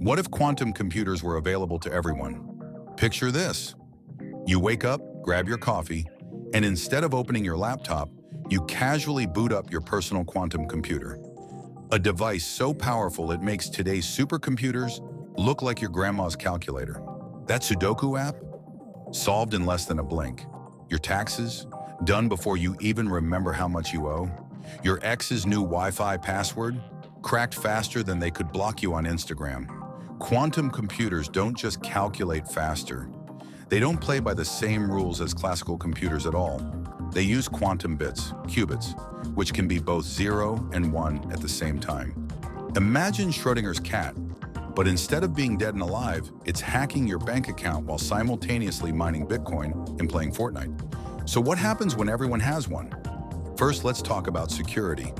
What if quantum computers were available to everyone? Picture this. You wake up, grab your coffee, and instead of opening your laptop, you casually boot up your personal quantum computer. A device so powerful it makes today's supercomputers look like your grandma's calculator. That Sudoku app? Solved in less than a blink. Your taxes? Done before you even remember how much you owe. Your ex's new Wi-Fi password? Cracked faster than they could block you on Instagram. Quantum computers don't just calculate faster. They don't play by the same rules as classical computers at all. They use quantum bits, qubits, which can be both 0 and 1 at the same time. Imagine Schrodinger's cat, but instead of being dead and alive, it's hacking your bank account while simultaneously mining Bitcoin and playing Fortnite. So what happens when everyone has one? First, let's talk about security.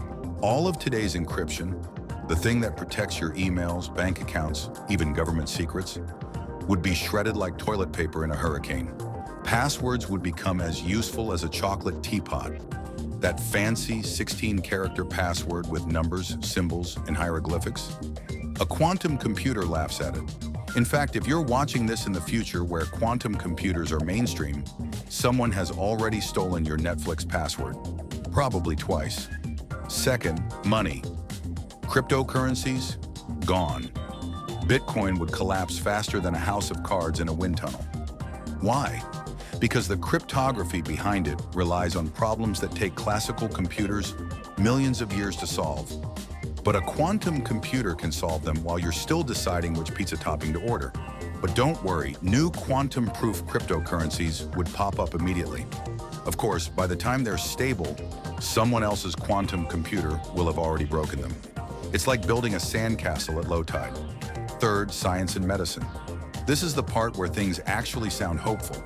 All of today's encryption, the thing that protects your emails, bank accounts, even government secrets, would be shredded like toilet paper in a hurricane. Passwords would become as useful as a chocolate teapot. That fancy 16-character password with numbers, symbols, and hieroglyphics. A quantum computer laughs at it. In fact, if you're watching this in the future where quantum computers are mainstream, someone has already stolen your Netflix password. Probably twice. Second, money. Cryptocurrencies? Gone. Bitcoin would collapse faster than a house of cards in a wind tunnel. Why? Because the cryptography behind it relies on problems that take classical computers millions of years to solve. But a quantum computer can solve them while you're still deciding which pizza topping to order. But don't worry, new quantum-proof cryptocurrencies would pop up immediately. Of course, by the time they're stable, someone else's quantum computer will have already broken them. It's like building a sandcastle at low tide. Third, science and medicine. This is the part where things actually sound hopeful.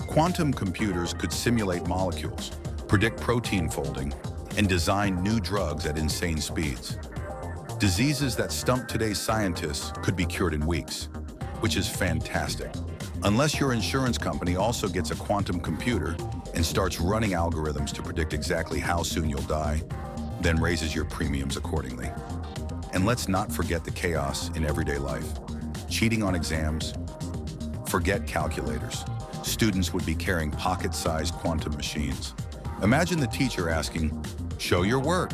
Quantum computers could simulate molecules, predict protein folding, and design new drugs at insane speeds. Diseases that stump today's scientists could be cured in weeks, which is fantastic. Unless your insurance company also gets a quantum computer and starts running algorithms to predict exactly how soon you'll die, then raises your premiums accordingly. And let's not forget the chaos in everyday life. Cheating on exams. Forget calculators. Students would be carrying pocket-sized quantum machines. Imagine the teacher asking, "Show your work."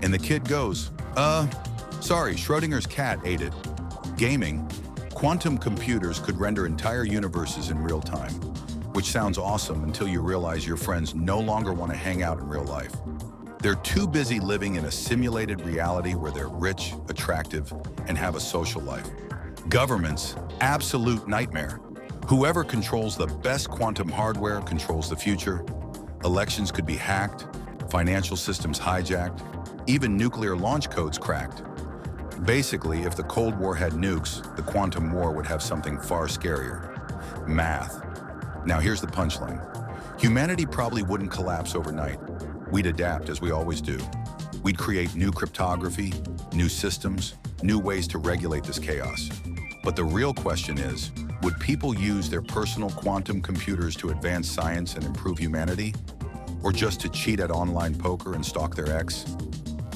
And the kid goes, sorry, Schrodinger's cat ate it." Gaming. Quantum computers could render entire universes in real time, which sounds awesome until you realize your friends no longer want to hang out in real life. They're too busy living in a simulated reality where they're rich, attractive, and have a social life. Governments, absolute nightmare. Whoever controls the best quantum hardware controls the future. Elections could be hacked, financial systems hijacked, even nuclear launch codes cracked. Basically, if the Cold War had nukes, the quantum war would have something far scarier. Math. Now here's the punchline. Humanity probably wouldn't collapse overnight. We'd adapt as we always do. We'd create new cryptography, new systems, new ways to regulate this chaos. But the real question is, would people use their personal quantum computers to advance science and improve humanity? Or just to cheat at online poker and stalk their ex?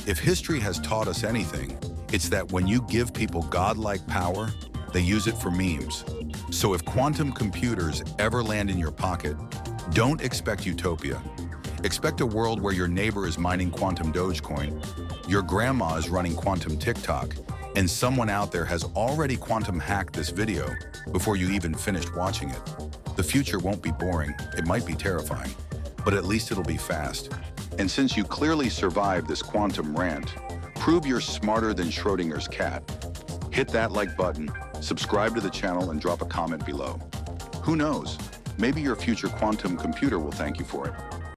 If history has taught us anything, it's that when you give people godlike power, they use it for memes. So if quantum computers ever land in your pocket, don't expect utopia. Expect a world where your neighbor is mining quantum Dogecoin, your grandma is running quantum TikTok, and someone out there has already quantum hacked this video before you even finished watching it. The future won't be boring, it might be terrifying, but at least it'll be fast. And since you clearly survived this quantum rant, prove you're smarter than Schrodinger's cat. Hit that like button, subscribe to the channel, and drop a comment below. Who knows? Maybe your future quantum computer will thank you for it.